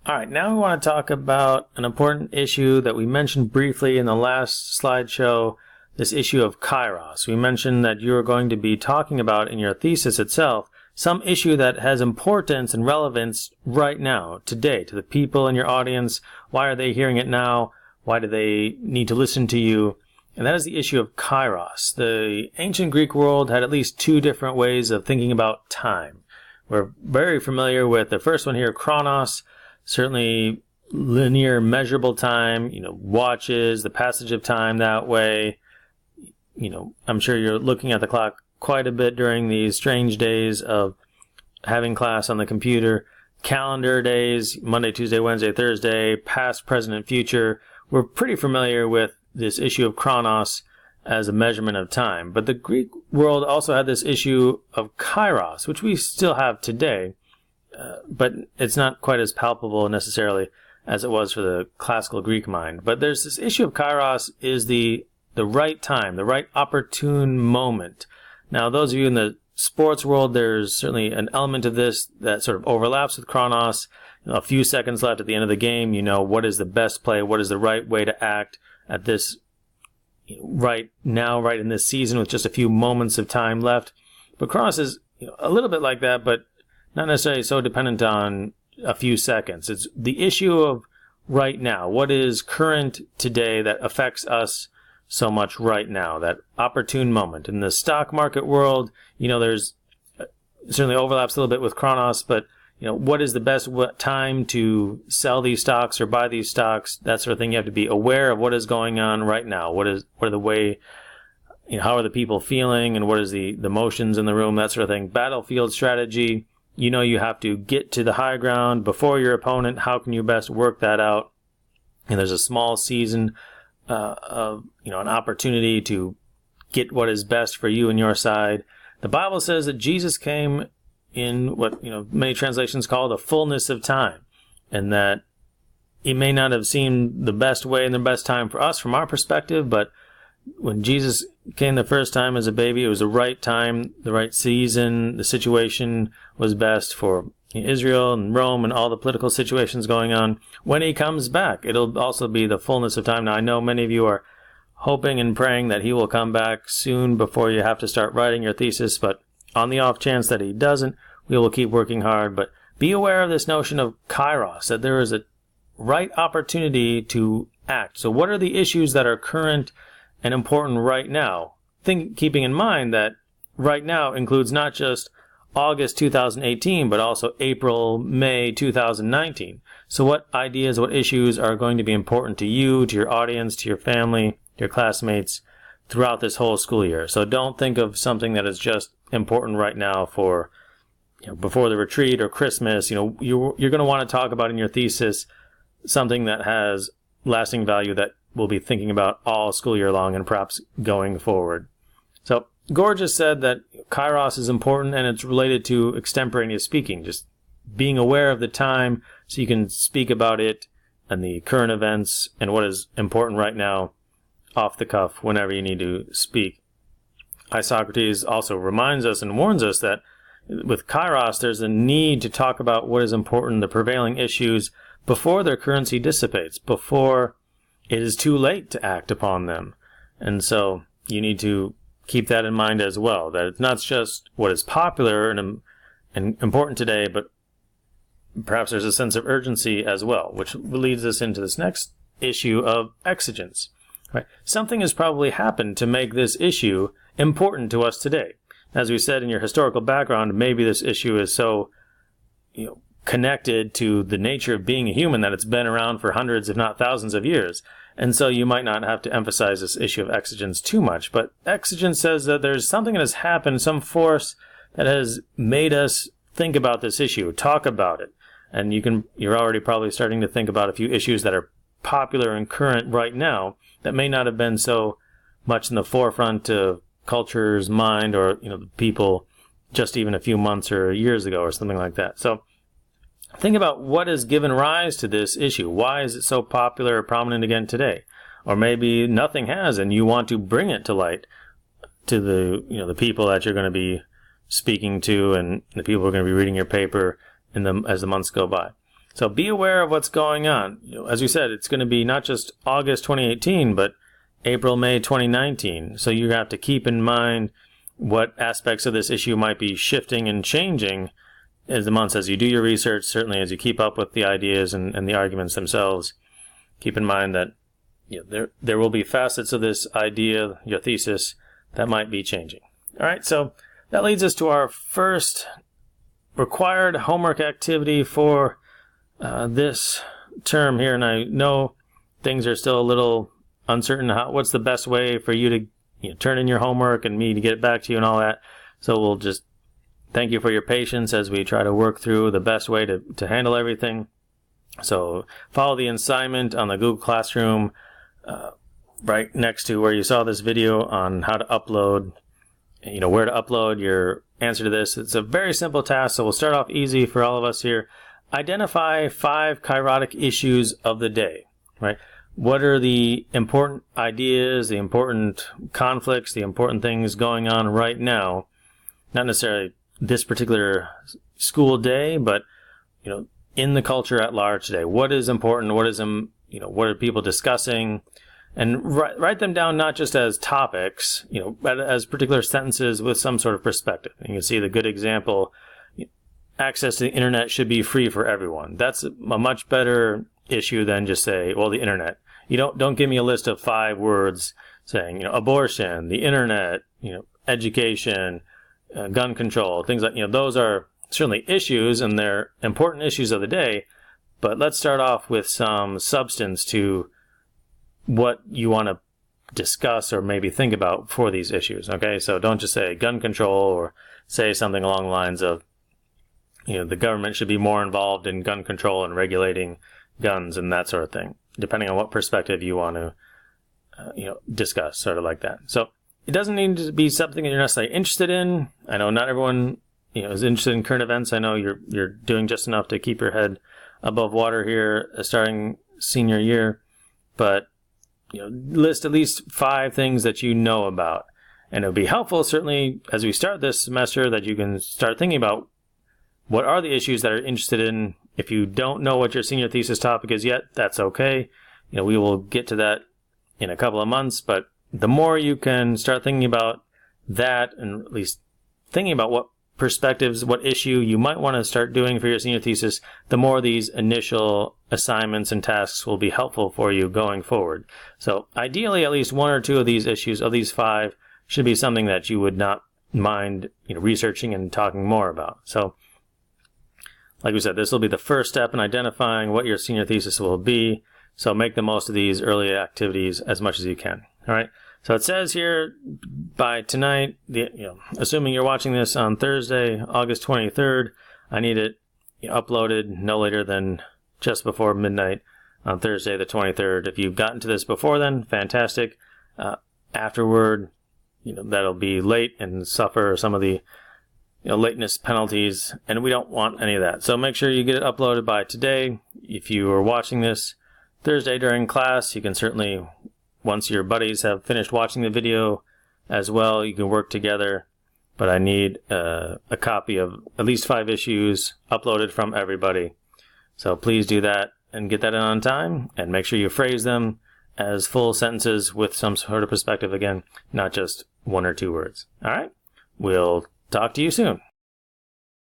All right, now we want to talk about an important issue that we mentioned briefly in the last slideshow, this issue of Kairos. We mentioned that you are going to be talking about in your thesis itself some issue that has importance and relevance right now, today, to the people in your audience. Why are they hearing it now? Why do they need to listen to you? And that is the issue of Kairos. The ancient Greek world had at least two different ways of thinking about time. We're very familiar with the first one here, Chronos, certainly linear measurable time, watches, the passage of time that way. I'm sure you're looking at the clock quite a bit during these strange days of having class on the computer. Calendar days, Monday, Tuesday, Wednesday, Thursday, past, present, and future. We're pretty familiar with this issue of Chronos as a measurement of time. But the Greek world also had this issue of Kairos, which we still have today. But it's not quite as palpable necessarily as it was for the classical Greek mind. But there's this issue of Kairos is the right time, the right opportune moment. Now, those of you in the sports world, there's certainly an element of this that sort of overlaps with Chronos. A few seconds left at the end of the game, what is the best play, what is the right way to act at this right now, right in this season with just a few moments of time left. But Chronos is a little bit like that, but not necessarily so dependent on a few seconds. It's the issue of right now. What is current today that affects us so much right now, that opportune moment? In the stock market world, there's certainly overlaps a little bit with Chronos, but what is the best time to sell these stocks or buy these stocks, that sort of thing. You have to be aware of what is going on right now. What are the way, how are the people feeling, and what is the emotions in the room, that sort of thing. Battlefield strategy. You have to get to the high ground before your opponent. How can you best work that out? And there's a small season of an opportunity to get what is best for you and your side. The Bible says that Jesus came in what many translations call the fullness of time, and that it may not have seemed the best way and the best time for us from our perspective, but when Jesus came the first time as a baby, it was the right time, the right season. The situation was best for Israel and Rome and all the political situations going on. When he comes back, it'll also be the fullness of time. Now, I know many of you are hoping and praying that he will come back soon before you have to start writing your thesis, but on the off chance that he doesn't, we will keep working hard. But be aware of this notion of Kairos, that there is a right opportunity to act. So what are the issues that are current and important right now? Keeping in mind that right now includes not just August 2018, but also April, May 2019. So what ideas, what issues are going to be important to you, to your audience, to your family, your classmates throughout this whole school year? So don't think of something that is just important right now for before the retreat or Christmas. You're going to want to talk about in your thesis something that has lasting value that we'll be thinking about all school year long and perhaps going forward. So Gorgias said that Kairos is important and it's related to extemporaneous speaking, just being aware of the time so you can speak about it and the current events and what is important right now off the cuff whenever you need to speak. Isocrates also reminds us and warns us that with Kairos, there's a need to talk about what is important, the prevailing issues, before their currency dissipates, before it is too late to act upon them. And so you need to keep that in mind as well, that it's not just what is popular and important today, but perhaps there's a sense of urgency as well, which leads us into this next issue of exigence. Right? Something has probably happened to make this issue important to us today. As we said in your historical background, maybe this issue is so connected to the nature of being a human that it's been around for hundreds, if not thousands of years. And so you might not have to emphasize this issue of exigence too much. But exigence says that there's something that has happened, some force that has made us think about this issue, talk about it. And you're already probably starting to think about a few issues that are popular and current right now that may not have been so much in the forefront of culture's mind or the people just even a few months or years ago or something like that. So think about what has given rise to this issue. Why is it so popular or prominent again today? Or maybe nothing has and you want to bring it to light to the people that you're going to be speaking to and the people who are going to be reading your paper as the months go by. So be aware of what's going on. As you said, it's going to be not just August 2018, but April, May 2019. So you have to keep in mind what aspects of this issue might be shifting and changing as the months, as you do your research, certainly as you keep up with the ideas and the arguments themselves. Keep in mind that there will be facets of this idea, your thesis, that might be changing. All right, so that leads us to our first required homework activity for this term here. And I know things are still a little uncertain. What's the best way for you to turn in your homework and me to get it back to you and all that. So we'll just thank you for your patience as we try to work through the best way to handle everything. So follow the assignment on the Google Classroom right next to where you saw this video on how to upload, where to upload your answer to this. It's a very simple task, so we'll start off easy for all of us here. Identify 5 kairotic issues of the day, right? What are the important ideas, the important conflicts, the important things going on right now? Not necessarily this particular school day, but in the culture at large today. What is important? What are people discussing? And write them down not just as topics, but as particular sentences with some sort of perspective. And you can see the good example. Access to the internet should be free for everyone. That's a much better issue than just say, well, the internet. Don't give me a list of 5 words saying, abortion, the internet, education, gun control, things like, those are certainly issues and they're important issues of the day. But let's start off with some substance to what you want to discuss or maybe think about for these issues. Okay, so don't just say gun control or say something along the lines of, the government should be more involved in gun control and regulating guns and that sort of thing, depending on what perspective you want to, discuss, sort of like that. So it doesn't need to be something that you're necessarily interested in. I know not everyone, is interested in current events. I know you're doing just enough to keep your head above water here, starting senior year, but list at least 5 things that you know about, and it'll be helpful certainly as we start this semester that you can start thinking about what are the issues that are interested in. If you don't know what your senior thesis topic is yet, that's okay. We will get to that in a couple of months, but the more you can start thinking about that and at least thinking about what perspectives, what issue you might want to start doing for your senior thesis, the more these initial assignments and tasks will be helpful for you going forward. So ideally, at least 1 or 2 of these issues, of these 5, should be something that you would not mind researching and talking more about. So like we said, this will be the first step in identifying what your senior thesis will be. So make the most of these early activities as much as you can. All right. So it says here by tonight, assuming you're watching this on Thursday, August 23rd, I need it uploaded no later than just before midnight on Thursday the 23rd. If you've gotten to this before then, fantastic. Afterward, that'll be late and suffer some of the lateness penalties, and we don't want any of that. So make sure you get it uploaded by today. If you are watching this Thursday during class, you can certainly, once your buddies have finished watching the video as well, you can work together. But I need a copy of at least 5 issues uploaded from everybody. So please do that and get that in on time, and make sure you phrase them as full sentences with some sort of perspective again, not just 1 or 2 words. All right? We'll talk to you soon.